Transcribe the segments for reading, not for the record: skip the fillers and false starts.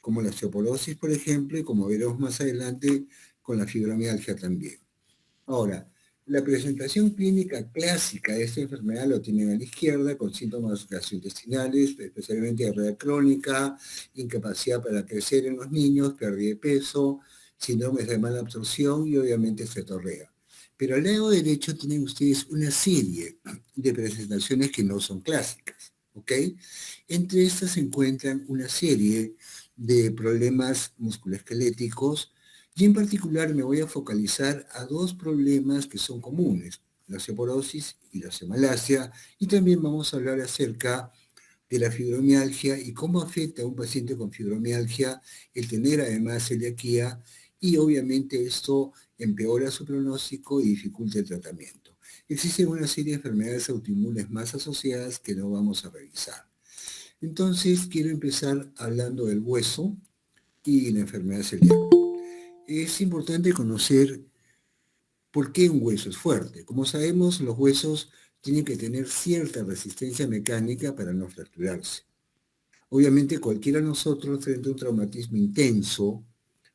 como la osteoporosis, por ejemplo, y como veremos más adelante, con la fibromialgia también. Ahora, la presentación clínica clásica de esta enfermedad lo tienen a la izquierda, con síntomas gastrointestinales, especialmente diarrea crónica, incapacidad para crecer en los niños, pérdida de peso, síndromes de mala absorción y obviamente cetorrea. Pero al lado derecho tienen ustedes una serie de presentaciones que no son clásicas, ¿ok? Entre estas se encuentran una serie de problemas musculoesqueléticos y en particular me voy a focalizar a dos problemas que son comunes, la osteoporosis y la osteomalacia, y también vamos a hablar acerca de la fibromialgia y cómo afecta a un paciente con fibromialgia el tener además celiaquía y obviamente esto empeora su pronóstico y dificulta el tratamiento. Existen una serie de enfermedades autoinmunes más asociadas que no vamos a revisar. Entonces quiero empezar hablando del hueso y la enfermedad celíaca. Es importante conocer por qué un hueso es fuerte. Como sabemos, los huesos tienen que tener cierta resistencia mecánica para no fracturarse. Obviamente, cualquiera de nosotros, frente a un traumatismo intenso,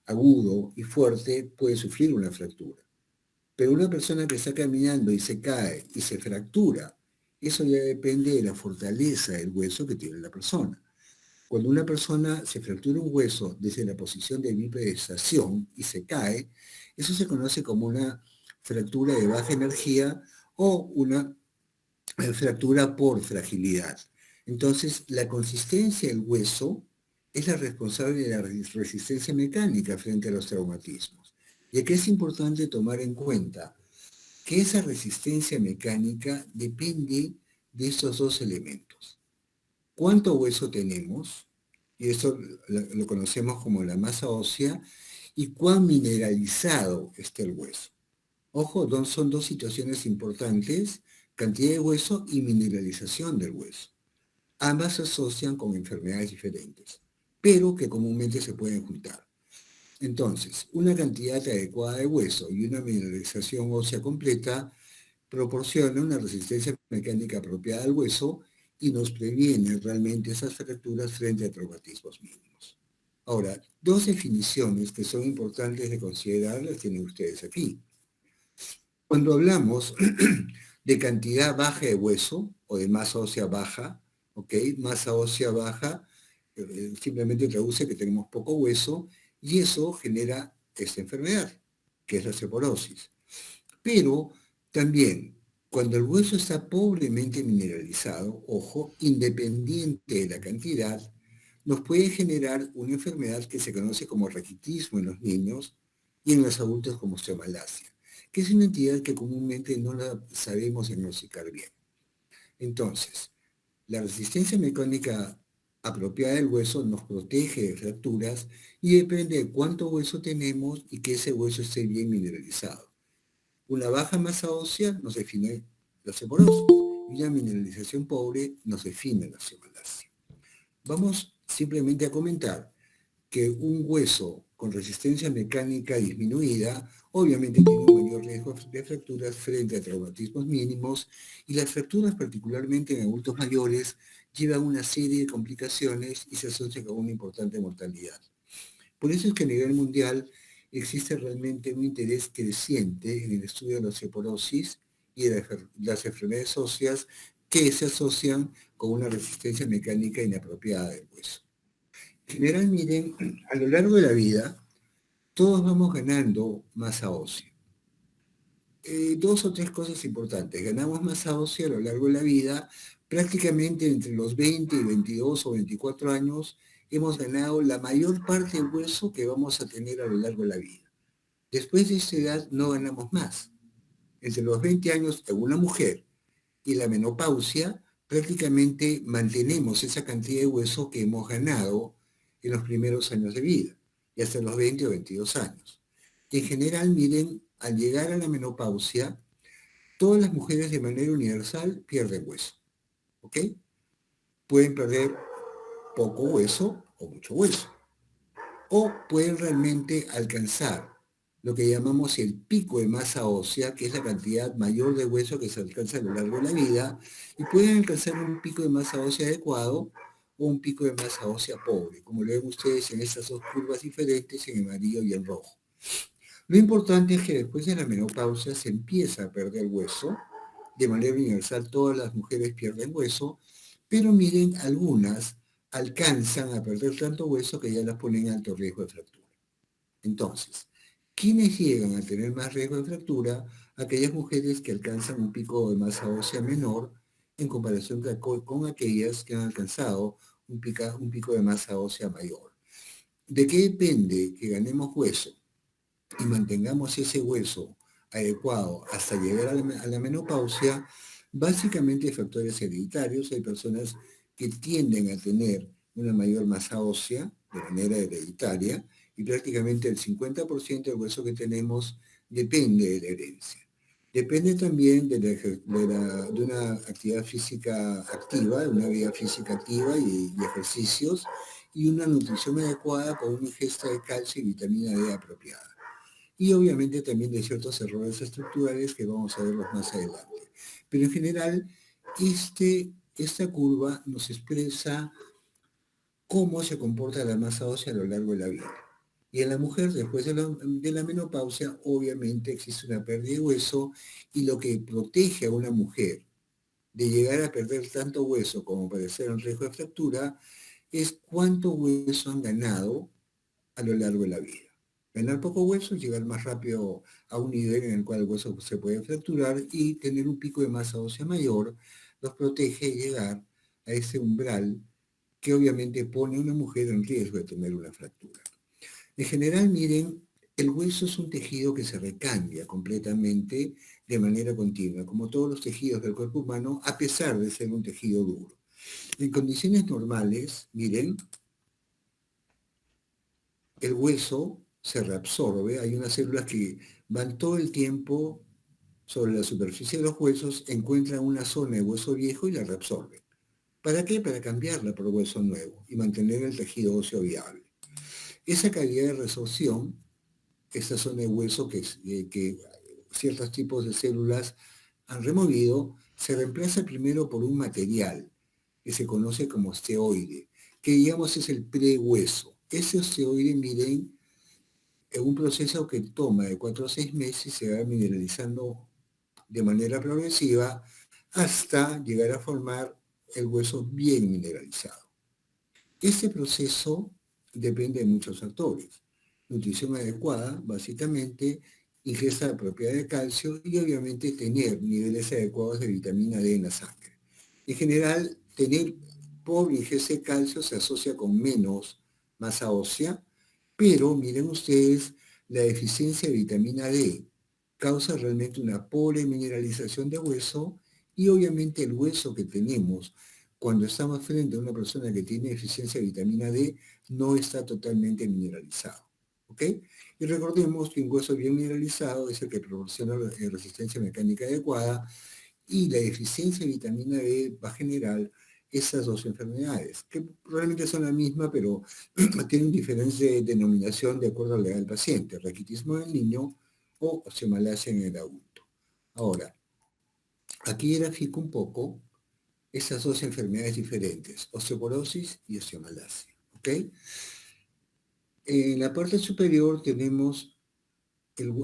agudo y fuerte, puede sufrir una fractura. Pero una persona que está caminando y se cae y se fractura, eso ya depende de la fortaleza del hueso que tiene la persona. Cuando una persona se fractura un hueso desde la posición de bipedestación y se cae, eso se conoce como una fractura de baja energía o una fractura por fragilidad. Entonces, la consistencia del hueso es la responsable de la resistencia mecánica frente a los traumatismos. Y aquí es importante tomar en cuenta que esa resistencia mecánica depende de estos dos elementos. ¿Cuánto hueso tenemos? Y eso lo conocemos como la masa ósea, y cuán mineralizado está el hueso. Ojo, son dos situaciones importantes, cantidad de hueso y mineralización del hueso. Ambas se asocian con enfermedades diferentes, pero que comúnmente se pueden juntar. Entonces, una cantidad adecuada de hueso y una mineralización ósea completa proporciona una resistencia mecánica apropiada al hueso y nos previene realmente esas fracturas frente a traumatismos mínimos. Ahora, dos definiciones que son importantes de considerar las tienen ustedes aquí. Cuando hablamos de cantidad baja de hueso o de masa ósea baja, ¿ok? Masa ósea baja simplemente traduce que tenemos poco hueso y eso genera esta enfermedad, que es la osteoporosis. Pero también, cuando el hueso está pobremente mineralizado, ojo, independiente de la cantidad, nos puede generar una enfermedad que se conoce como raquitismo en los niños y en los adultos como osteomalacia, que es una entidad que comúnmente no la sabemos diagnosticar bien. Entonces, la resistencia mecánica apropiada del hueso nos protege de fracturas y depende de cuánto hueso tenemos y que ese hueso esté bien mineralizado. Una baja masa ósea nos define la osteoporosis y una mineralización pobre nos define la osteomalacia. Vamos simplemente a comentar que un hueso con resistencia mecánica disminuida obviamente tiene un mayor riesgo de fracturas frente a traumatismos mínimos y las fracturas, particularmente en adultos mayores, llevan una serie de complicaciones y se asocian con una importante mortalidad. Por eso es que a nivel mundial existe realmente un interés creciente en el estudio de la osteoporosis y de las enfermedades óseas que se asocian con una resistencia mecánica inapropiada del hueso. En general, miren, a lo largo de la vida, todos vamos ganando masa ósea. Dos o tres cosas importantes. Ganamos masa ósea a lo largo de la vida, prácticamente entre los 20 y 22 o 24 años, hemos ganado la mayor parte del hueso que vamos a tener a lo largo de la vida. Después de esta edad no ganamos más. Entre los 20 años en una mujer y la menopausia, prácticamente mantenemos esa cantidad de hueso que hemos ganado en los primeros años de vida, y hasta los 20 o 22 años. En general, miren, al llegar a la menopausia, todas las mujeres de manera universal pierden hueso, ¿ok? Pueden perder poco hueso o mucho hueso, o pueden realmente alcanzar lo que llamamos el pico de masa ósea, que es la cantidad mayor de hueso que se alcanza a lo largo de la vida, y pueden alcanzar un pico de masa ósea adecuado o un pico de masa ósea pobre, como lo ven ustedes en estas dos curvas diferentes en amarillo y en rojo. Lo importante es que después de la menopausia se empieza a perder hueso. De manera universal todas las mujeres pierden hueso, pero miren, algunas alcanzan a perder tanto hueso que ya las ponen en alto riesgo de fractura. Entonces, ¿quiénes llegan a tener más riesgo de fractura? Aquellas mujeres que alcanzan un pico de masa ósea menor en comparación con aquellas que han alcanzado un pico de masa ósea mayor. ¿De qué depende que ganemos hueso y mantengamos ese hueso adecuado hasta llegar a la menopausia? Básicamente factores hereditarios. Hay personas que tienden a tener una mayor masa ósea de manera hereditaria y prácticamente el 50% del hueso que tenemos depende de la herencia. Depende también de una actividad física activa, de una vida física activa y ejercicios y una nutrición adecuada con una ingesta de calcio y vitamina D apropiada. Y obviamente también de ciertos errores estructurales que vamos a verlos más adelante. Pero en general, esta curva nos expresa cómo se comporta la masa ósea a lo largo de la vida. Y en la mujer, después de la menopausia, obviamente existe una pérdida de hueso y lo que protege a una mujer de llegar a perder tanto hueso como para estar en riesgo de fractura es cuánto hueso han ganado a lo largo de la vida. Ganar poco hueso, llegar más rápido a un nivel en el cual el hueso se puede fracturar y tener un pico de masa ósea mayor los protege de llegar a ese umbral que obviamente pone a una mujer en riesgo de tener una fractura. En general, miren, el hueso es un tejido que se recambia completamente de manera continua, como todos los tejidos del cuerpo humano, a pesar de ser un tejido duro. En condiciones normales, miren, el hueso se reabsorbe, hay unas células que van todo el tiempo sobre la superficie de los huesos, encuentran una zona de hueso viejo y la reabsorben. ¿Para qué? Para cambiarla por hueso nuevo y mantener el tejido óseo viable. Esa calidad de resorción, esa zona de hueso que ciertos tipos de células han removido, se reemplaza primero por un material que se conoce como osteoide, que digamos es el prehueso. Ese osteoide, miren, es un proceso que toma de 4 a 6 meses y se va mineralizando de manera progresiva hasta llegar a formar el hueso bien mineralizado. Este proceso depende de muchos factores. Nutrición adecuada, básicamente, ingesta apropiada de calcio y obviamente tener niveles adecuados de vitamina D en la sangre. En general, tener pobre ingesta de calcio se asocia con menos masa ósea, pero miren ustedes, la deficiencia de vitamina D causa realmente una pobre mineralización de hueso y obviamente el hueso que tenemos cuando estamos frente a una persona que tiene deficiencia de vitamina D no está totalmente mineralizado. ¿Ok? Y recordemos que un hueso bien mineralizado es el que proporciona resistencia mecánica adecuada y la deficiencia de vitamina D va a generar esas dos enfermedades, que probablemente son la misma, pero tienen diferente denominación de acuerdo a la edad del paciente, raquitismo en el niño o osteomalacia en el adulto. Ahora, aquí grafico un poco esas dos enfermedades diferentes, osteoporosis y osteomalacia. ¿Ok? En la parte superior tenemos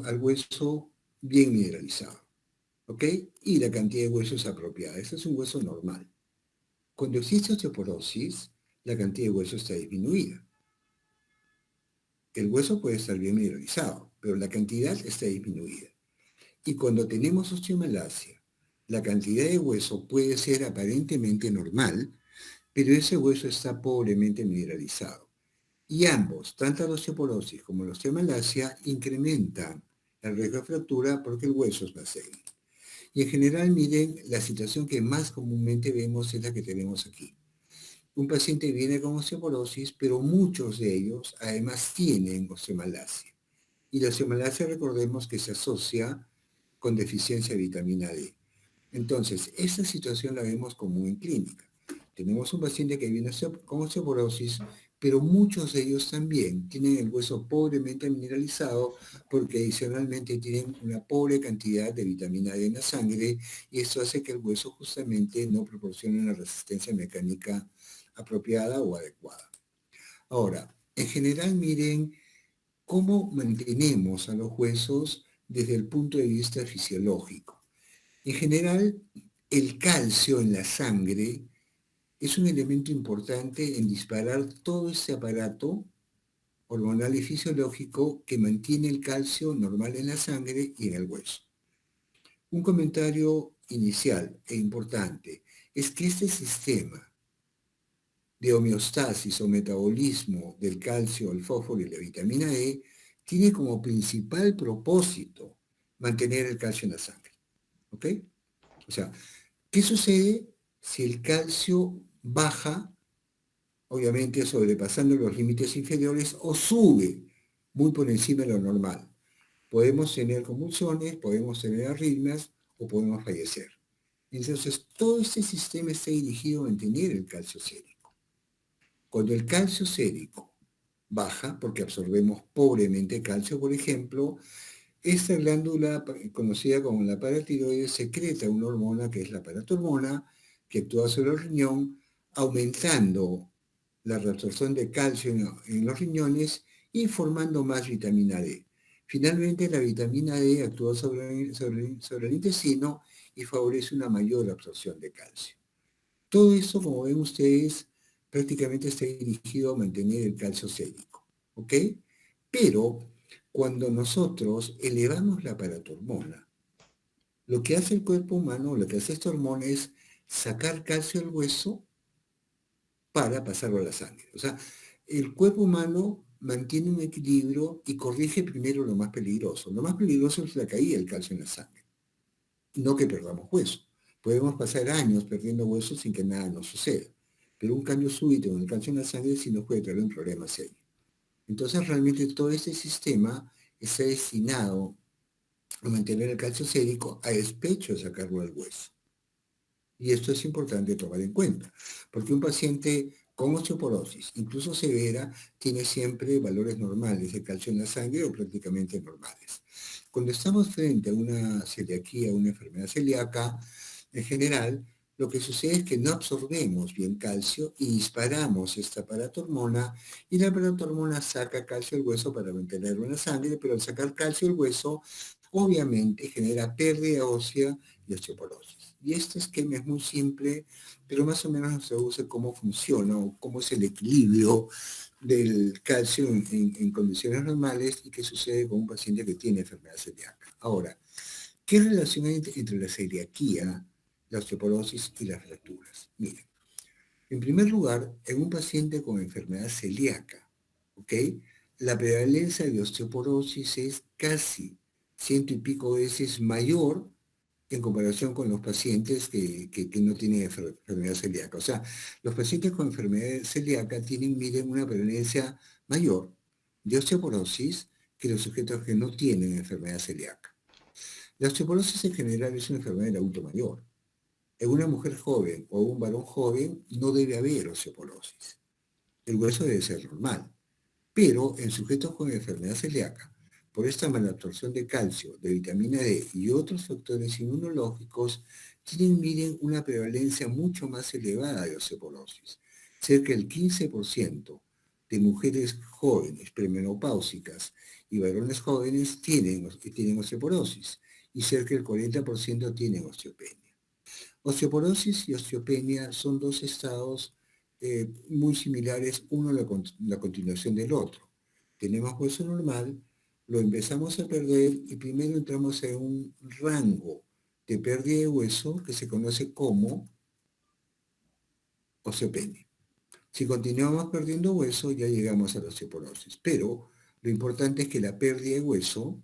al hueso bien mineralizado. ¿Ok? Y la cantidad de huesos apropiada. Este es un hueso normal. Cuando existe osteoporosis, la cantidad de hueso está disminuida. El hueso puede estar bien mineralizado, pero la cantidad está disminuida. Y cuando tenemos osteomalacia, la cantidad de hueso puede ser aparentemente normal, pero ese hueso está pobremente mineralizado. Y ambos, tanto la osteoporosis como la osteomalacia, incrementan el riesgo de fractura porque el hueso es más débil. Y en general, miren, la situación que más comúnmente vemos es la que tenemos aquí. Un paciente viene con osteoporosis, pero muchos de ellos además tienen osteomalacia. Y la osteomalacia, recordemos que se asocia con deficiencia de vitamina D. Entonces, esta situación la vemos común en clínica. Tenemos un paciente que viene con osteoporosis, pero muchos de ellos también tienen el hueso pobremente mineralizado porque adicionalmente tienen una pobre cantidad de vitamina D en la sangre y esto hace que el hueso justamente no proporcione una resistencia mecánica apropiada o adecuada. Ahora, en general, miren cómo mantenemos a los huesos desde el punto de vista fisiológico. En general, el calcio en la sangre es un elemento importante en disparar todo ese aparato hormonal y fisiológico que mantiene el calcio normal en la sangre y en el hueso. Un comentario inicial e importante es que este sistema de homeostasis o metabolismo del calcio, el fósforo y la vitamina E tiene como principal propósito mantener el calcio en la sangre. ¿Ok? O sea, ¿qué sucede si el calcio baja, obviamente sobrepasando los límites inferiores, o sube muy por encima de lo normal? Podemos tener convulsiones, podemos tener arritmias o podemos fallecer. Entonces, todo este sistema está dirigido a mantener el calcio sérico. Cuando el calcio sérico baja, porque absorbemos pobremente calcio, por ejemplo, esta glándula conocida como la paratiroides secreta una hormona que es la paratormona, que actúa sobre el riñón, aumentando la reabsorción de calcio en los riñones y formando más vitamina D. Finalmente, la vitamina D actúa sobre el intestino y favorece una mayor absorción de calcio. Todo esto, como ven ustedes, prácticamente está dirigido a mantener el calcio sérico, ¿ok? Pero cuando nosotros elevamos la paratormona, lo que hace el cuerpo humano, lo que hace esta hormona es sacar calcio del hueso para pasarlo a la sangre. O sea, el cuerpo humano mantiene un equilibrio y corrige primero lo más peligroso. Lo más peligroso es la caída del calcio en la sangre, no que perdamos hueso. Podemos pasar años perdiendo huesos sin que nada nos suceda, pero un cambio súbito en el calcio en la sangre sí nos puede traer un problema serio. Entonces, realmente todo este sistema está destinado a mantener el calcio sérico a despecho de sacarlo del hueso. Y esto es importante tomar en cuenta, porque un paciente con osteoporosis, incluso severa, tiene siempre valores normales de calcio en la sangre o prácticamente normales. Cuando estamos frente a una celiaquía, una enfermedad celíaca, en general, lo que sucede es que no absorbemos bien calcio y disparamos esta paratormona y la paratormona saca calcio del hueso para mantenerlo en la sangre, pero al sacar calcio del hueso, obviamente genera pérdida ósea y osteoporosis. Y este esquema es muy simple, pero más o menos nos traduce cómo funciona o cómo es el equilibrio del calcio en condiciones normales y qué sucede con un paciente que tiene enfermedad celíaca. Ahora, ¿qué relación hay entre la celiaquía, la osteoporosis y las fracturas? Miren, en primer lugar, en un paciente con enfermedad celíaca, ¿ok? La prevalencia de osteoporosis es casi ciento y pico veces mayor en comparación con los pacientes que no tienen enfermedad celíaca. O sea, los pacientes con enfermedad celíaca tienen, miren, una prevalencia mayor de osteoporosis que los sujetos que no tienen enfermedad celíaca. La osteoporosis en general es una enfermedad del adulto mayor. En una mujer joven o un varón joven no debe haber osteoporosis. El hueso debe ser normal. Pero en sujetos con enfermedad celíaca, por esta malabsorción de calcio, de vitamina D y otros factores inmunológicos, miren, una prevalencia mucho más elevada de osteoporosis. Cerca del 15% de mujeres jóvenes, premenopáusicas y varones jóvenes tienen osteoporosis y cerca del 40% tienen osteopenia. Osteoporosis y osteopenia son dos estados muy similares, uno a la continuación del otro. Tenemos hueso normal, lo empezamos a perder y primero entramos en un rango de pérdida de hueso que se conoce como osteopenia. Si continuamos perdiendo hueso, ya llegamos a la osteoporosis. Pero lo importante es que la pérdida de hueso,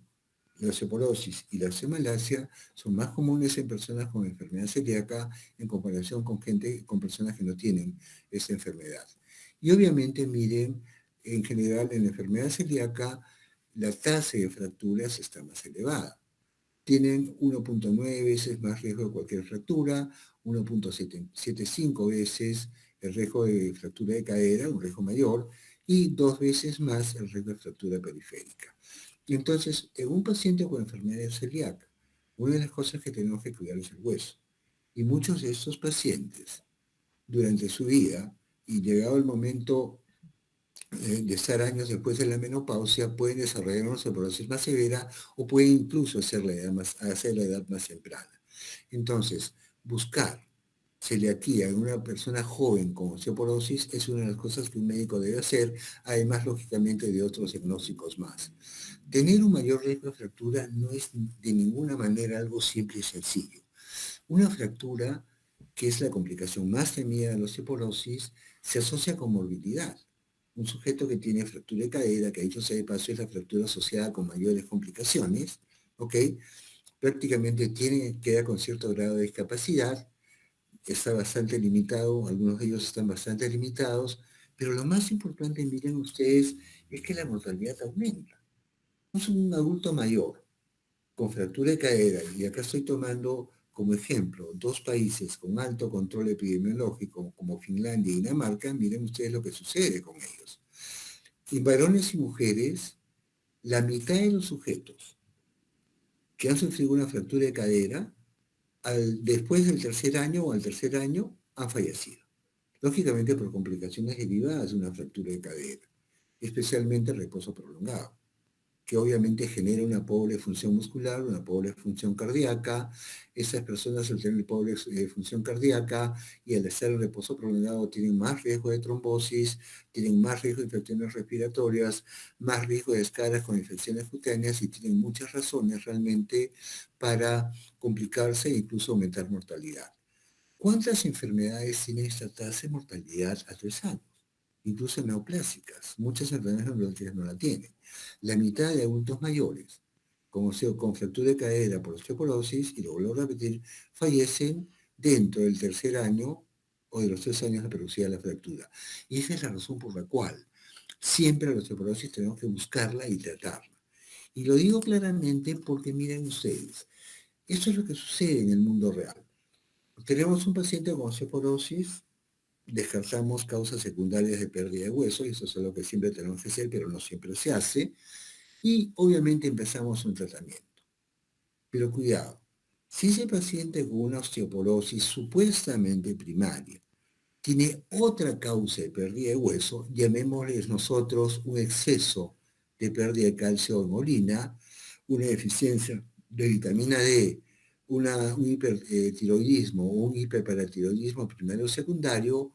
la osteoporosis y la osteomalacia son más comunes en personas con enfermedad celíaca en comparación con personas que no tienen esta enfermedad. Y obviamente, miren, en general en la enfermedad celíaca, la tasa de fracturas está más elevada. Tienen 1.9 veces más riesgo de cualquier fractura, 1.75 veces el riesgo de fractura de cadera, un riesgo mayor, y 2 veces más el riesgo de fractura periférica. Y entonces, en un paciente con enfermedad celíaca, una de las cosas que tenemos que cuidar es el hueso. Y muchos de estos pacientes, durante su vida, y llegado el momento de estar años después de la menopausia, pueden desarrollar una osteoporosis más severa o pueden incluso hacer la edad más temprana. Entonces, buscar celiaquía en una persona joven con osteoporosis es una de las cosas que un médico debe hacer, además, lógicamente, de otros diagnósticos más. Tener un mayor riesgo de fractura no es de ninguna manera algo simple y sencillo. Una fractura, que es la complicación más temida de la osteoporosis, se asocia con morbilidad. Un sujeto que tiene fractura de cadera, que dicho sea de paso es la fractura asociada con mayores complicaciones, ¿ok? Prácticamente queda con cierto grado de discapacidad, está bastante limitado, algunos de ellos están bastante limitados, pero lo más importante, miren ustedes, es que la mortalidad aumenta. Es un adulto mayor con fractura de cadera, y acá estoy tomando como ejemplo dos países con alto control epidemiológico como Finlandia y Dinamarca, miren ustedes lo que sucede con ellos. En varones y mujeres, la mitad de los sujetos que han sufrido una fractura de cadera, después del tercer año o al tercer año, han fallecido. Lógicamente por complicaciones derivadas de una fractura de cadera, especialmente el reposo prolongado, que obviamente genera una pobre función muscular, una pobre función cardíaca. Esas personas al tener pobre función cardíaca y al estar en reposo prolongado tienen más riesgo de trombosis, tienen más riesgo de infecciones respiratorias, más riesgo de escaras con infecciones cutáneas y tienen muchas razones realmente para complicarse e incluso aumentar mortalidad. ¿Cuántas enfermedades tiene esta tasa de mortalidad a 3 años? Incluso neoplásicas. Muchas enfermedades neoplásicas no la tienen. La mitad de adultos mayores, con fractura de cadera por osteoporosis, y lo vuelvo a repetir, fallecen dentro del tercer año o de los 3 años de producida la fractura. Y esa es la razón por la cual siempre la osteoporosis tenemos que buscarla y tratarla. Y lo digo claramente porque miren ustedes, esto es lo que sucede en el mundo real. Tenemos un paciente con osteoporosis, descartamos causas secundarias de pérdida de hueso, y eso es lo que siempre tenemos que hacer, pero no siempre se hace, y obviamente empezamos un tratamiento. Pero cuidado, si ese paciente con una osteoporosis supuestamente primaria tiene otra causa de pérdida de hueso, llamémosles nosotros un exceso de pérdida de calcio en orina, una deficiencia de vitamina D, un hipertiroidismo o un hiperparatiroidismo primario o secundario,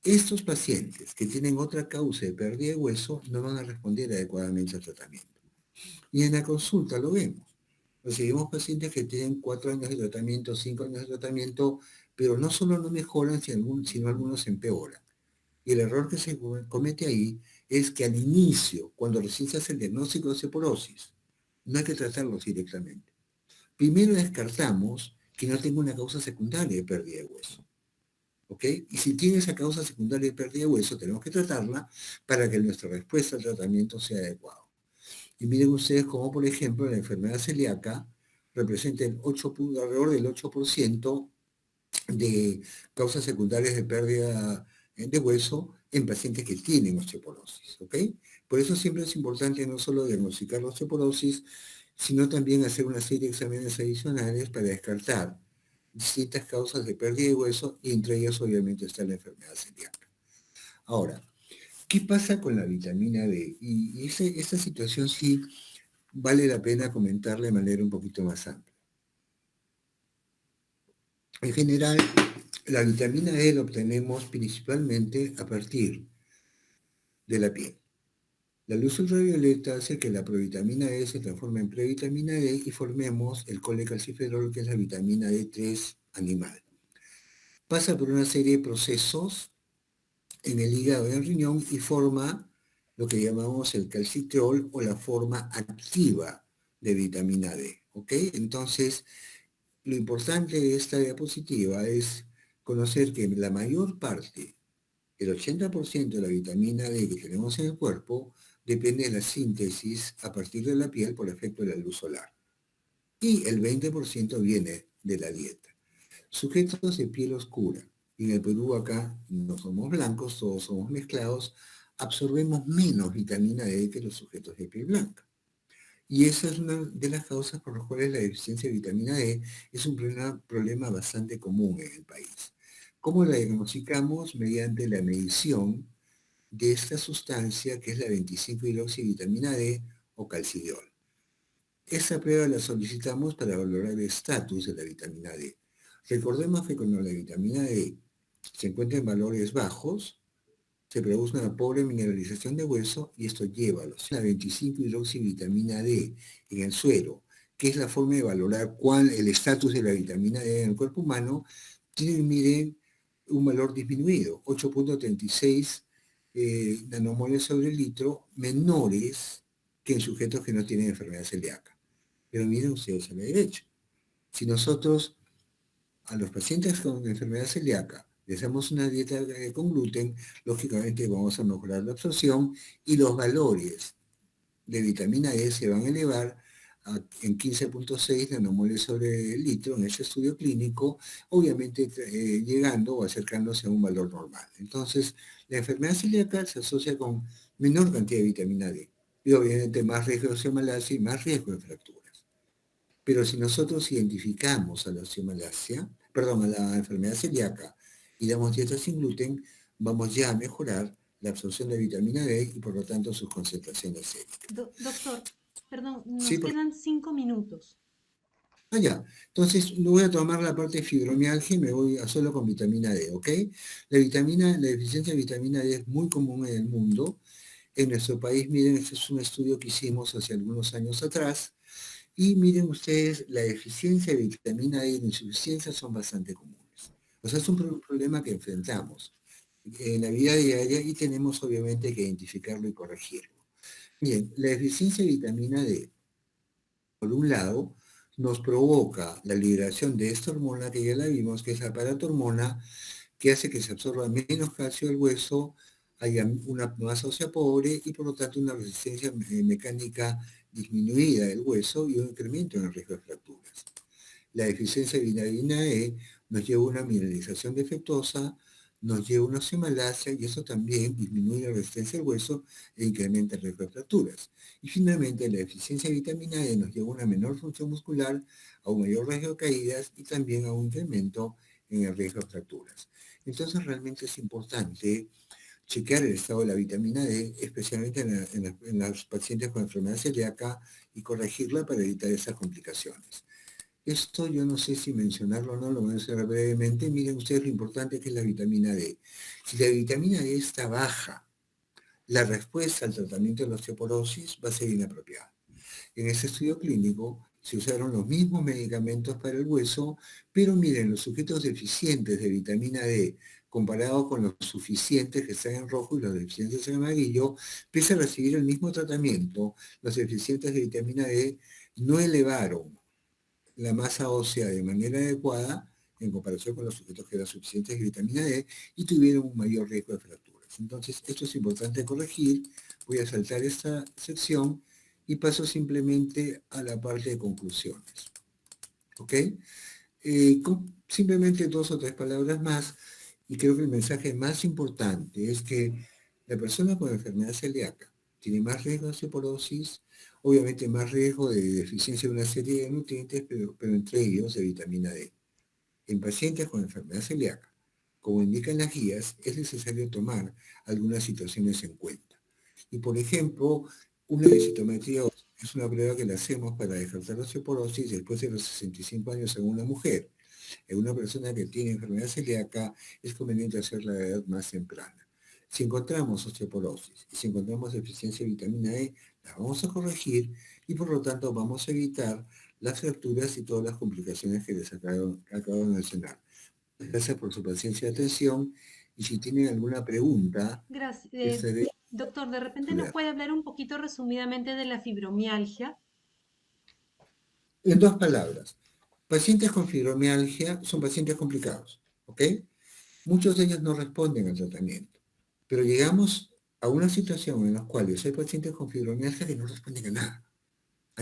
estos pacientes que tienen otra causa de pérdida de hueso no van a responder adecuadamente al tratamiento. Y en la consulta lo vemos. Recibimos pacientes que tienen 4 años de tratamiento, 5 años de tratamiento, pero no solo no mejoran, sino algunos empeoran. Y el error que se comete ahí es que al inicio, cuando recién se hace el diagnóstico de osteoporosis, no hay que tratarlos directamente. Primero descartamos que no tenga una causa secundaria de pérdida de hueso. ¿Ok? Y si tiene esa causa secundaria de pérdida de hueso, tenemos que tratarla para que nuestra respuesta al tratamiento sea adecuada. Y miren ustedes cómo, por ejemplo, la enfermedad celíaca representa alrededor del 8% de causas secundarias de pérdida de hueso en pacientes que tienen osteoporosis, ¿ok? Por eso siempre es importante no solo diagnosticar la osteoporosis, sino también hacer una serie de exámenes adicionales para descartar distintas causas de pérdida de hueso, y entre ellas obviamente está la enfermedad celíaca. Ahora, ¿qué pasa con la vitamina D? Y esta situación sí vale la pena comentarla de manera un poquito más amplia. En general, la vitamina D la obtenemos principalmente a partir de la piel. La luz ultravioleta hace que la provitamina D se transforme en previtamina D y formemos el colecalciferol, que es la vitamina D3 animal. Pasa por una serie de procesos en el hígado y el riñón y forma lo que llamamos el calcitriol, o la forma activa de vitamina D. ¿Ok? Entonces, lo importante de esta diapositiva es conocer que la mayor parte, el 80% de la vitamina D que tenemos en el cuerpo, depende de la síntesis a partir de la piel por efecto de la luz solar. Y el 20% viene de la dieta. Sujetos de piel oscura, y en el Perú acá no somos blancos, todos somos mezclados, absorbemos menos vitamina D que los sujetos de piel blanca. Y esa es una de las causas por las cuales la deficiencia de vitamina D es un problema bastante común en el país. ¿Cómo la diagnosticamos? Mediante la medición de esta sustancia que es la 25-hidroxivitamina D o calcidiol. Esa prueba la solicitamos para valorar el estatus de la vitamina D. Recordemos que cuando la vitamina D se encuentra en valores bajos, se produce una pobre mineralización de hueso y esto lleva a la 25-hidroxivitamina D en el suero, que es la forma de valorar el estatus de la vitamina D en el cuerpo humano, miren, un valor disminuido, 8.36 nanomoles sobre litro, menores que en sujetos que no tienen enfermedad celíaca. Pero miren ustedes a la derecha. Si nosotros a los pacientes con enfermedad celíaca les damos una dieta con gluten, lógicamente vamos a mejorar la absorción y los valores de vitamina E se van a elevar en 15.6 nanomoles sobre litro en ese estudio clínico, obviamente llegando o acercándose a un valor normal. Entonces, la enfermedad celíaca se asocia con menor cantidad de vitamina D y obviamente más riesgo de osteomalacia y más riesgo de fracturas. Pero si nosotros identificamos a la osteomalacia, perdón, a la enfermedad celíaca y damos dieta sin gluten, vamos ya a mejorar la absorción de vitamina D y por lo tanto sus concentraciones séricas. Doctor, perdón, Sí, nos quedan 5 minutos. Ya. Entonces, no voy a tomar la parte de fibromialgia y me voy a solo con vitamina D, ¿ok? La deficiencia de vitamina D es muy común en el mundo. En nuestro país, miren, este es un estudio que hicimos hace algunos años atrás. Y miren ustedes, la deficiencia de vitamina D y la insuficiencia son bastante comunes. O sea, es un problema que enfrentamos en la vida diaria y tenemos obviamente que identificarlo y corregirlo. Bien, la deficiencia de vitamina D, por un lado, nos provoca la liberación de esta hormona que ya la vimos, que es la paratormona, que hace que se absorba menos calcio del hueso, haya una masa ósea pobre y por lo tanto una resistencia mecánica disminuida del hueso y un incremento en el riesgo de fracturas. La deficiencia de vitamina E nos lleva a una mineralización defectuosa, nos lleva a una osteomalacia y eso también disminuye la resistencia del hueso e incrementa el riesgo de fracturas. Y finalmente, la deficiencia de vitamina E nos lleva a una menor función muscular, a un mayor riesgo de caídas y también a un incremento en el riesgo de fracturas. Entonces, realmente es importante chequear el estado de la vitamina D, especialmente en los pacientes con enfermedad celíaca y corregirla para evitar esas complicaciones. Esto yo no sé si mencionarlo o no, lo voy a mencionar brevemente. Miren ustedes lo importante que es la vitamina D. Si la vitamina D está baja, la respuesta al tratamiento de la osteoporosis va a ser inapropiada. En ese estudio clínico se usaron los mismos medicamentos para el hueso, pero miren, los sujetos deficientes de vitamina D, comparado con los suficientes que están en rojo y los deficientes en amarillo, pese a recibir el mismo tratamiento, los deficientes de vitamina D no elevaron la masa ósea de manera adecuada en comparación con los sujetos que eran suficientes de vitamina D y tuvieron un mayor riesgo de fracturas. Entonces, esto es importante corregir. Voy a saltar esta sección y paso simplemente a la parte de conclusiones. ¿Ok? Simplemente 2 o 3 palabras más y creo que el mensaje más importante es que la persona con enfermedad celíaca tiene más riesgo de osteoporosis, obviamente más riesgo de deficiencia de una serie de nutrientes, pero entre ellos de vitamina D. En pacientes con enfermedad celíaca, como indican las guías, es necesario tomar algunas situaciones en cuenta. Y por ejemplo, una densitometría es una prueba que la hacemos para descartar la osteoporosis después de los 65 años en una mujer. En una persona que tiene enfermedad celíaca es conveniente hacerla a la edad más temprana. Si encontramos osteoporosis y si encontramos deficiencia de vitamina E, la vamos a corregir y por lo tanto vamos a evitar las fracturas y todas las complicaciones que les acabo de mencionar. Gracias por su paciencia y atención y si tienen alguna pregunta, Gracias. estaré Doctor, de repente nos a puede hablar un poquito resumidamente de la fibromialgia. En 2 palabras, pacientes con fibromialgia son pacientes complicados, ¿ok? Muchos de ellos no responden al tratamiento, pero llegamos a una situación en la cual hay pacientes con fibromialgia que no responden a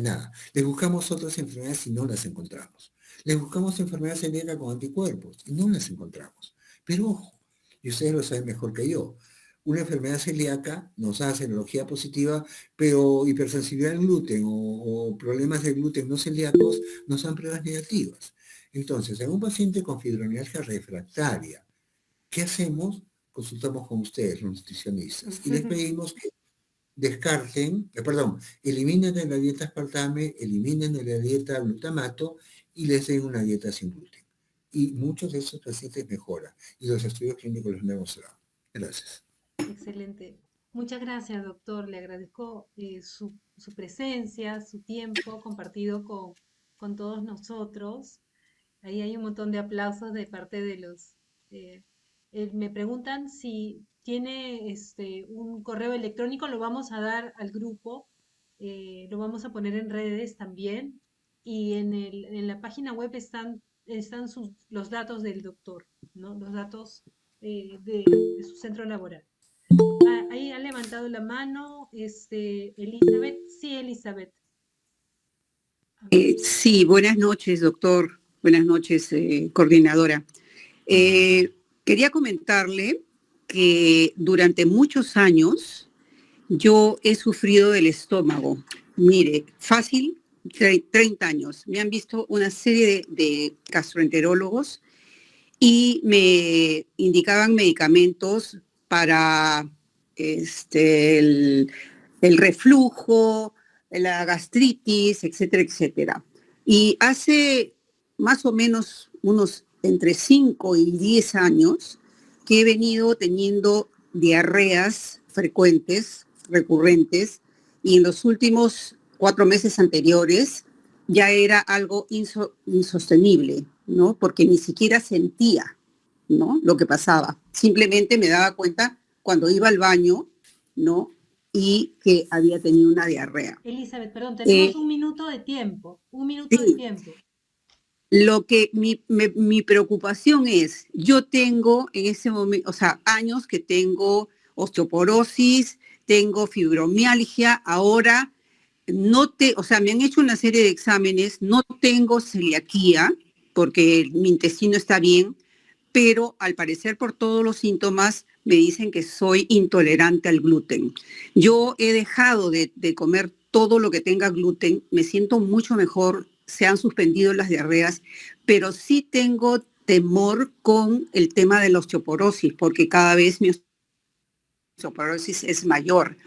nada. Les buscamos otras enfermedades y no las encontramos. Les buscamos enfermedades celíacas con anticuerpos y no las encontramos. Pero ojo, y ustedes lo saben mejor que yo, una enfermedad celíaca nos da serología positiva, pero hipersensibilidad al gluten o problemas de gluten no celíacos nos dan pruebas negativas. Entonces, en un paciente con fibromialgia refractaria, ¿Qué hacemos? Consultamos con ustedes, los nutricionistas, y les pedimos que descarten, eliminen de la dieta aspartame, eliminen de la dieta glutamato y les den una dieta sin gluten. Y muchos de esos pacientes mejoran, y los estudios clínicos los han demostrado. Gracias. Excelente. Muchas gracias, doctor. Le agradezco su presencia, su tiempo compartido con todos nosotros. Ahí hay un montón de aplausos de parte de los... me preguntan si tiene un correo electrónico, lo vamos a dar al grupo, lo vamos a poner en redes también, y en la página web están los datos del doctor, ¿no? Los datos de su centro laboral. Ahí ha levantado la mano, Elizabeth. Sí, Elizabeth. Sí, buenas noches, doctor. Buenas noches, coordinadora. Quería comentarle que durante muchos años yo he sufrido del estómago. Mire, fácil, 30 años. Me han visto una serie de gastroenterólogos y me indicaban medicamentos para el reflujo, la gastritis, etcétera, etcétera. Y hace más o menos unos entre 5 y 10 años que he venido teniendo diarreas frecuentes, recurrentes, y en los últimos 4 meses anteriores ya era algo insostenible, ¿no? Porque ni siquiera sentía, ¿no?, lo que pasaba. Simplemente me daba cuenta cuando iba al baño, ¿no?, y que había tenido una diarrea. Elizabeth, perdón, tenemos un minuto de tiempo. Un minuto de Sí, tiempo. lo que mi preocupación es, yo tengo en ese momento, o sea, años que tengo osteoporosis, tengo fibromialgia, ahora o sea, me han hecho una serie de exámenes, no tengo celiaquía porque mi intestino está bien, pero al parecer por todos los síntomas me dicen que soy intolerante al gluten. Yo he dejado de comer todo lo que tenga gluten, me siento mucho mejor, se han suspendido las diarreas, pero sí tengo temor con el tema de la osteoporosis, porque cada vez mi osteoporosis es mayor.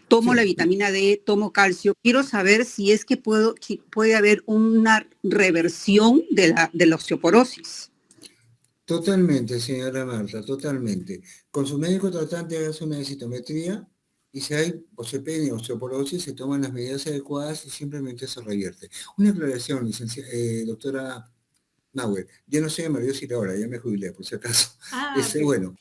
Tomo Sí, la vitamina D, tomo calcio. Quiero saber si es que puede haber una reversión de la osteoporosis. totalmente, señora Marta, totalmente. Con su médico tratante hace una densitometría y si hay osteopenia o osteoporosis, se toman las medidas adecuadas y simplemente se revierte. Una aclaración, doctora Nauer. Yo no soy de Mario Sir ahora, ya me jubilé, por si acaso. Ok. Bueno,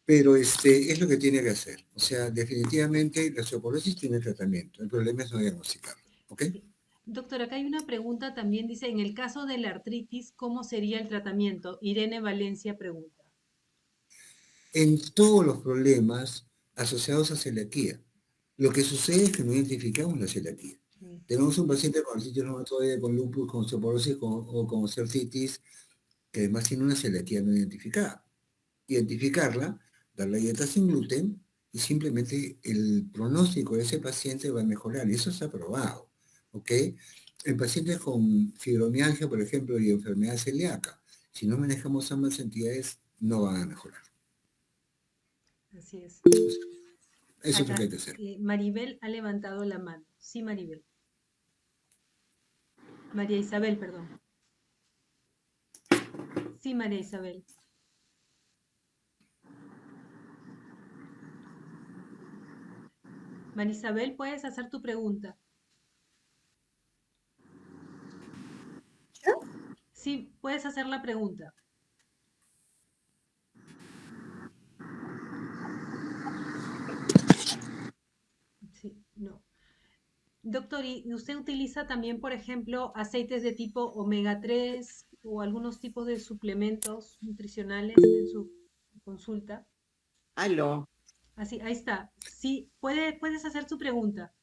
pero es lo que tiene que hacer. O sea, definitivamente la osteoporosis tiene tratamiento. El problema es no diagnosticarlo. ¿Ok? Sí. Doctor, acá hay una pregunta también, dice, en el caso de la artritis, ¿cómo sería el tratamiento? Irene Valencia pregunta. En todos los problemas asociados a celiaquía, lo que sucede es que no identificamos la celiaquía. Sí. Tenemos un paciente con artritis reumatoide, con lupus, con osteoporosis o con osteoartritis, que además tiene una celiaquía no identificada. Identificarla, dar la dieta sin gluten y simplemente el pronóstico de ese paciente va a mejorar. Y eso está probado. ¿Ok? En pacientes con fibromialgia, por ejemplo, y enfermedad celíaca, si no manejamos ambas entidades, no van a mejorar. Así es. Eso es lo que Acá hay que hacer. Maribel ha levantado la mano. Sí, Maribel. María Isabel, perdón. Sí, María Isabel. María Isabel, puedes hacer tu pregunta. Sí, puedes hacer la pregunta. Sí, no. Doctor, ¿y usted utiliza también, por ejemplo, aceites de tipo omega 3 o algunos tipos de suplementos nutricionales en su consulta? Aló. Así, ahí está. Sí, puedes hacer tu pregunta.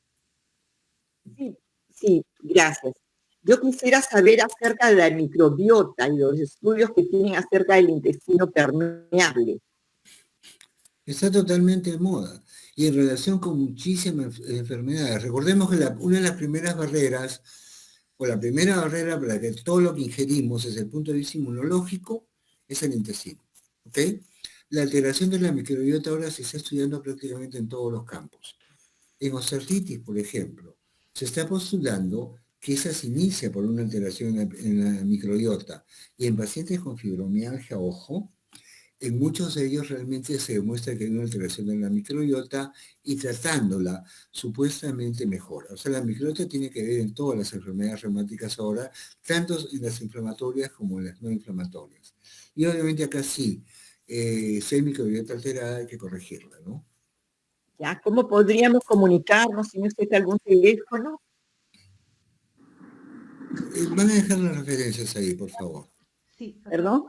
Sí, sí, gracias. Yo quisiera saber acerca de la microbiota y los estudios que tienen acerca del intestino permeable. Está totalmente de moda y en relación con muchísimas enfermedades. Recordemos que una de las primeras barreras, o la primera barrera para que todo lo que ingerimos desde el punto de vista inmunológico, es el intestino. ¿Ok? La alteración de la microbiota ahora se está estudiando prácticamente en todos los campos. En osteoartritis, por ejemplo, se está postulando que esa se inicia por una alteración en la microbiota. Y en pacientes con fibromialgia, ojo, en muchos de ellos realmente se demuestra que hay una alteración en la microbiota y tratándola supuestamente mejora. O sea, la microbiota tiene que ver en todas las enfermedades reumáticas ahora, tanto en las inflamatorias como en las no inflamatorias. Y obviamente acá sí, si hay microbiota alterada hay que corregirla, ¿no? ¿Ya? ¿Cómo podríamos comunicarnos? ¿Tiene usted algún teléfono? Van a dejar las referencias ahí, por favor. Sí, ¿Perdón?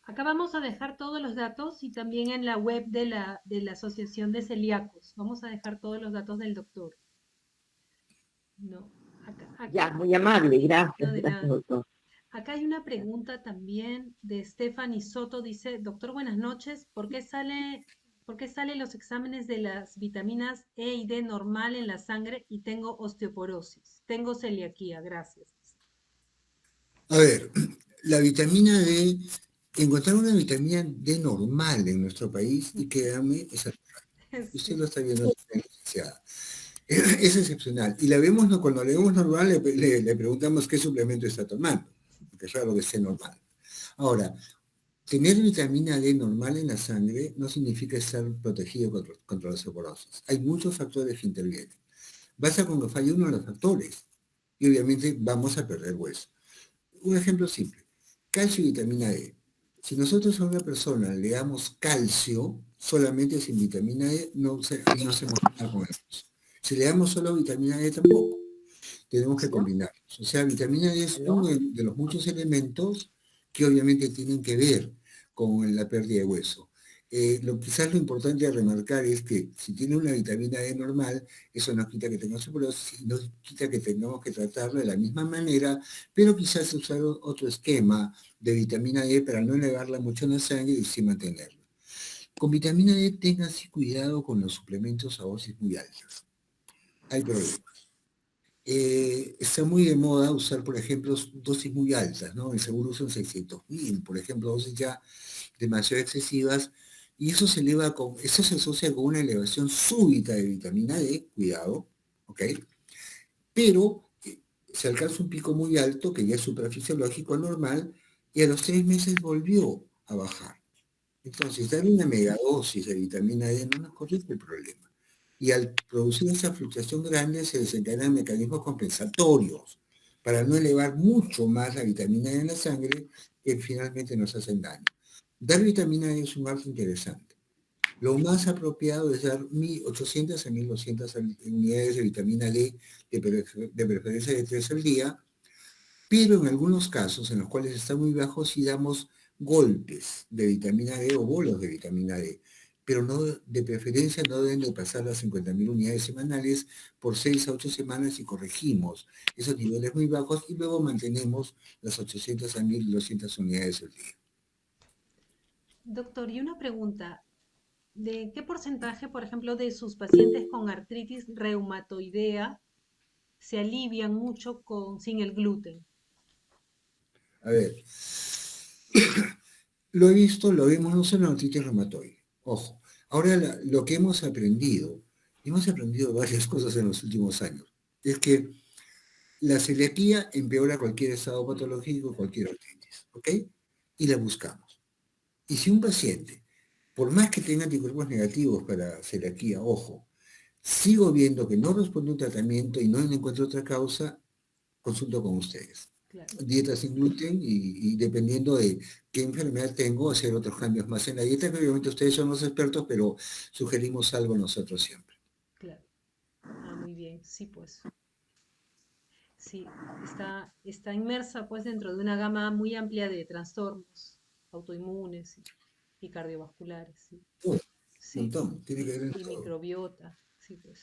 acá vamos a dejar todos los datos y también en la web de la Asociación de Celíacos. Vamos a dejar todos los datos del doctor. No, Ya, muy amable, no, gracias, de gracias, nada. doctor. Acá hay una pregunta también de Stephanie Soto. Dice, doctor, buenas noches. Por qué salen los exámenes de las vitaminas E y D normal en la sangre y tengo osteoporosis? Tengo celiaquía, gracias. A ver, la vitamina D, encontrar una vitamina D normal en nuestro país, y créame, es usted Sí, lo está viendo, licenciada. Es excepcional. Y la vemos, cuando le vemos normal, le preguntamos qué suplemento está tomando, porque es raro que esté normal. Ahora, tener vitamina D normal en la sangre no significa estar protegido contra la osteoporosis. Hay muchos factores que intervienen. Basta con que falle uno de los factores y obviamente vamos a perder hueso. Un ejemplo simple, calcio y vitamina E. Si nosotros a una persona le damos calcio solamente sin vitamina E, no hacemos nada con eso. Si le damos solo vitamina E, tampoco. Tenemos que ¿No? combinarlos. O sea, vitamina E es ¿Aló? uno de los muchos elementos que obviamente tienen que ver con la pérdida de hueso. Quizás lo importante a remarcar es que si tiene una vitamina D normal, eso no quita que tenga osteoporosis, no quita que tengamos que tratarlo de la misma manera, pero quizás usar otro esquema de vitamina D para no elevarla mucho en la sangre y sí mantenerla. Con vitamina D tengan sí cuidado con los suplementos a dosis muy altas. Hay problemas. Está muy de moda usar, por ejemplo, dosis muy altas, ¿no? El seguro usan 600.000, por ejemplo, dosis ya demasiado excesivas, y eso se asocia con una elevación súbita de vitamina D, cuidado, ¿ok? Pero se alcanza un pico muy alto, que ya es suprafisiológico normal, y a los 3 meses volvió a bajar. Entonces, dar una megadosis de vitamina D no nos corrige el problema. Y al producir esa fluctuación grande se desencadenan mecanismos compensatorios para no elevar mucho más la vitamina D en la sangre que finalmente nos hacen daño. Dar vitamina D es un arte interesante. Lo más apropiado es dar 1.800 a 1.200 unidades de vitamina D, de preferencia de 3 al día, pero en algunos casos en los cuales está muy bajo, sí damos golpes de vitamina D o bolos de vitamina D, pero no, de preferencia no deben de pasar las 50.000 unidades semanales por 6 a 8 semanas y corregimos esos niveles muy bajos y luego mantenemos las 800 a 1.200 unidades al día. doctor, y una pregunta. ¿De qué porcentaje, por ejemplo, de sus pacientes con artritis reumatoidea se alivian mucho sin el gluten? A ver, lo he visto, lo vemos no solo en artritis reumatoide. Ojo, ahora lo que hemos aprendido varias cosas en los últimos años. Es que la celiaquía empeora cualquier estado patológico, cualquier artritis, ¿ok? Y la buscamos. Y si un paciente, por más que tenga anticuerpos negativos para celiaquía, ojo, sigo viendo que no responde a un tratamiento y no encuentro otra causa, consulto con ustedes. Claro. Dieta sin gluten y dependiendo de qué enfermedad tengo, hacer otros cambios más en la dieta, que obviamente ustedes son los expertos, pero sugerimos algo nosotros siempre. Claro. Ah, muy bien. Sí, pues. Sí, está inmersa pues dentro de una gama muy amplia de trastornos autoinmunes y cardiovasculares, sí. Todo, un Sí, montón, tiene que ver en y todo. microbiota, sí, pues.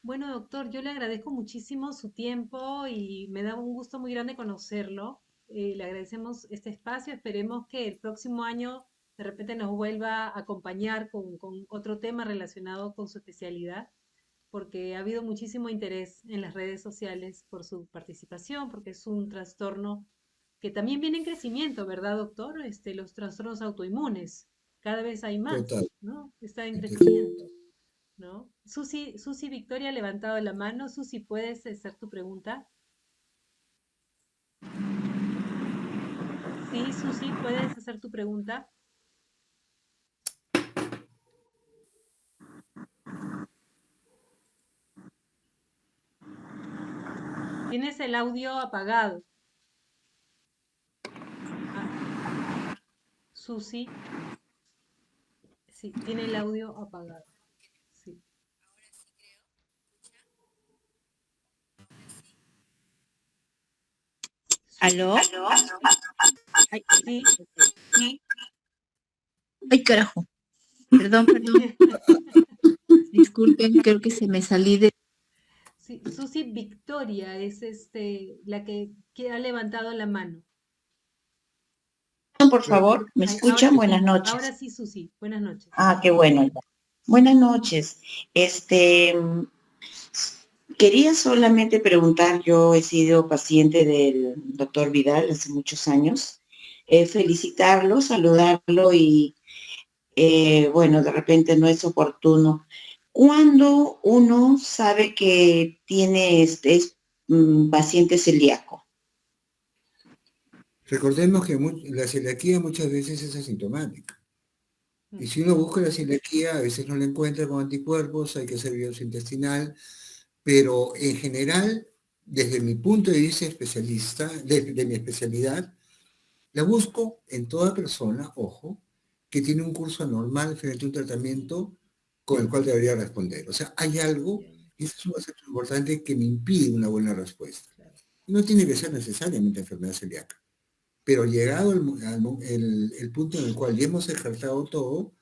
Bueno, doctor, yo le agradezco muchísimo su tiempo y me da un gusto muy grande conocerlo. Le agradecemos este espacio. Esperemos que el próximo año de repente nos vuelva a acompañar con otro tema relacionado con su especialidad, porque ha habido muchísimo interés en las redes sociales por su participación, porque es un trastorno que también viene en crecimiento, ¿verdad, doctor? Los trastornos autoinmunes. cada vez hay más, Total. ¿no? Está en crecimiento, ¿no? Susi Victoria ha levantado la mano. Susi, ¿puedes hacer tu pregunta? Sí, Susi, ¿puedes hacer tu pregunta? Tienes el audio apagado. Ah, Susi, sí, tiene el audio apagado. Sí. ¿Aló? Ay, Sí, sí. Ay, carajo. Perdón, perdón. Disculpen, creo que se me salí de... sí, Susi Victoria es la que ha levantado la mano. Por favor, ¿me Ay, escuchan? Buenas ahora noches. sí, Susi, buenas noches. Ah, qué bueno. Buenas noches. Quería solamente preguntar, yo he sido paciente del doctor Vidal hace muchos años, felicitarlo, saludarlo y, bueno, de repente no es oportuno. ¿Cuándo uno sabe que tiene paciente celíaco? Recordemos que la celiaquía muchas veces es asintomática. Y si uno busca la celiaquía, a veces no la encuentra con anticuerpos, hay que hacer biopsia intestinal, pero en general, desde mi punto de vista especialista, de mi especialidad, la busco en toda persona, ojo, que tiene un curso anormal frente a un tratamiento con el cual debería responder. O sea, hay algo, y eso es un aspecto importante que me impide una buena respuesta. No tiene que ser necesariamente enfermedad celíaca, pero llegado el punto en el cual ya hemos ejercitado todo,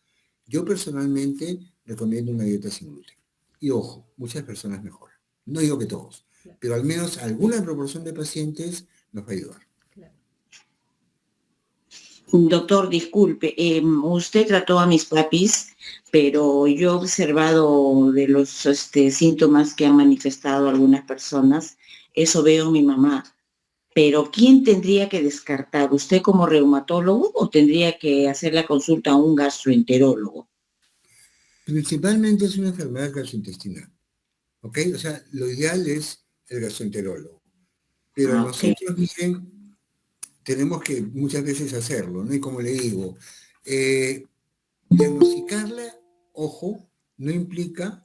yo personalmente recomiendo una dieta sin gluten. Y ojo, muchas personas mejoran. No digo que todos, pero al menos alguna proporción de pacientes nos va a ayudar. Doctor, disculpe, usted trató a mis papis, pero yo he observado de los síntomas que han manifestado algunas personas, eso veo en mi mamá. Pero ¿quién tendría que descartar? ¿Usted como reumatólogo o tendría que hacer la consulta a un gastroenterólogo? Principalmente es una enfermedad gastrointestinal, ¿ok? O sea, lo ideal es el gastroenterólogo. Pero Ok. nosotros, miren, tenemos que muchas veces hacerlo, ¿no? Y como le digo, diagnosticarla, ojo, no implica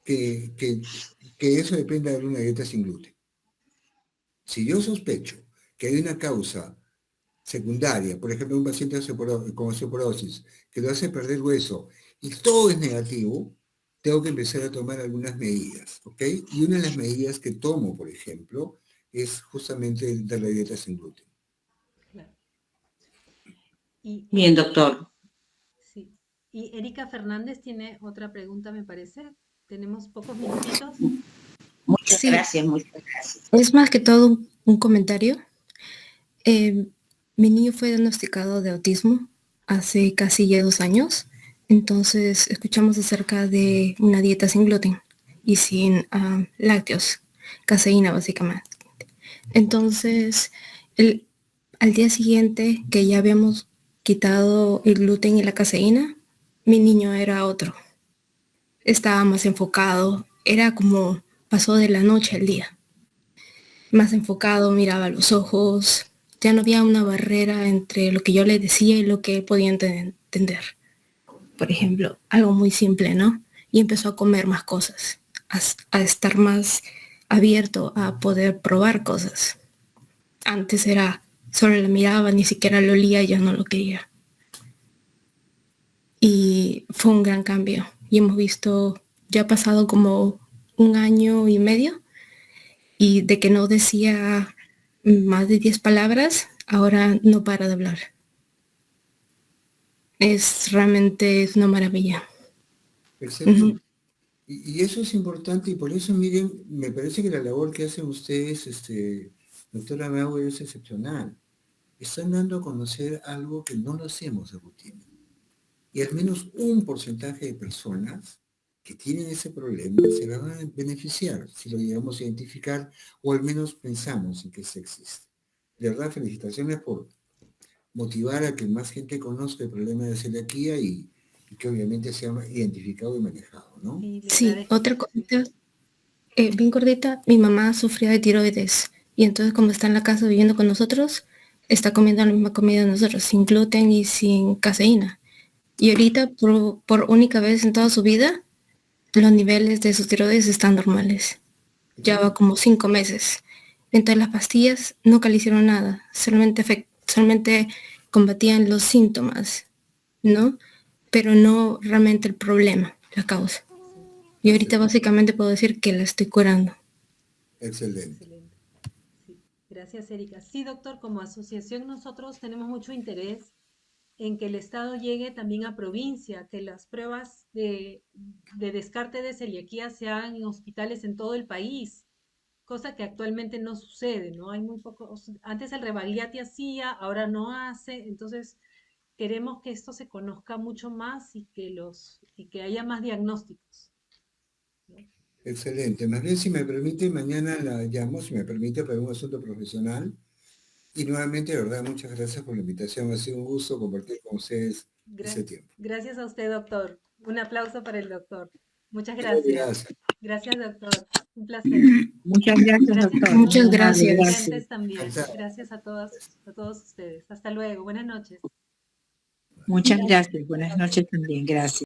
que eso dependa de una dieta sin gluten. Si yo sospecho que hay una causa secundaria, por ejemplo, un paciente con osteoporosis, que lo hace perder hueso, y todo es negativo, tengo que empezar a tomar algunas medidas, ¿ok? Y una de las medidas que tomo, por ejemplo, es justamente de la dieta sin gluten. Claro. Y, Bien, doctor. sí. Y Erika Fernández tiene otra pregunta, me parece. Tenemos pocos minutitos. Muchas Sí, gracias, muchas gracias. es más que todo un comentario. Eh, Mi niño fue diagnosticado de autismo hace casi ya 2 años, entonces escuchamos acerca de una dieta sin gluten y sin lácteos, caseína básicamente. Entonces, al día siguiente que ya habíamos quitado el gluten y la caseína, mi niño era otro. Estaba más enfocado, era como pasó de la noche al día. Más enfocado, miraba a los ojos, ya no había una barrera entre lo que yo le decía y lo que él podía entender. Por ejemplo, algo muy simple, ¿no? Y empezó a comer más cosas, a estar más abierto a poder probar cosas. Antes era, solo la miraba, ni siquiera lo olía y ya no lo quería. Y fue un gran cambio. Y hemos visto, ya ha pasado como 1 año y medio, y de que no decía más de 10 palabras, ahora no para de hablar. Es una maravilla. Excelente. Ujú. Y eso es importante y por eso, miren, me parece que la labor que hacen ustedes, doctora Mau, es excepcional. Están dando a conocer algo que no lo hacemos de rutina. Y al menos un porcentaje de personas que tienen ese problema se van a beneficiar si lo llegamos a identificar o al menos pensamos en que eso existe. De verdad, felicitaciones por motivar a que más gente conozca el problema de celiaquía y que obviamente sea identificado y manejado, ¿no? Sí, le Sí, agradezco. otra cosita, bien cortita, mi mamá sufría de tiroides y entonces como está en la casa viviendo con nosotros, está comiendo la misma comida de nosotros, sin gluten y sin caseína. Y ahorita, por única vez en toda su vida, los niveles de sus tiroides están normales. Ya va como 5 meses. Entonces las pastillas nunca le hicieron nada, solamente combatían los síntomas, ¿no? Pero no realmente el problema, la causa. Y ahorita básicamente puedo decir que la estoy curando. Excelente. Excelente. Sí. Gracias, Erika. Sí, doctor, como asociación nosotros tenemos mucho interés en que el Estado llegue también a provincia, que las pruebas de descarte de celiaquía se hagan en hospitales en todo el país, cosa que actualmente no sucede, ¿no? Hay muy pocos, antes el Rebagliati hacía, ahora no hace, entonces queremos que esto se conozca mucho más y que haya más diagnósticos, ¿no? Excelente. Más bien, si me permite, mañana la llamo, si me permite, para un asunto profesional. Y nuevamente, de verdad, muchas gracias por la invitación. Ha sido un gusto compartir con ustedes ese tiempo. Gracias a usted, doctor. Un aplauso para el doctor. Muchas Muchas gracias. gracias. Gracias, doctor. Un placer. Muchas gracias, Gracias doctor. a Muy Muchas todos los amable, gracias. gracias. oyentes también. Hasta- Gracias a todos ustedes. Hasta luego. Buenas noches. Muchas gracias. Buenas noches también. Gracias.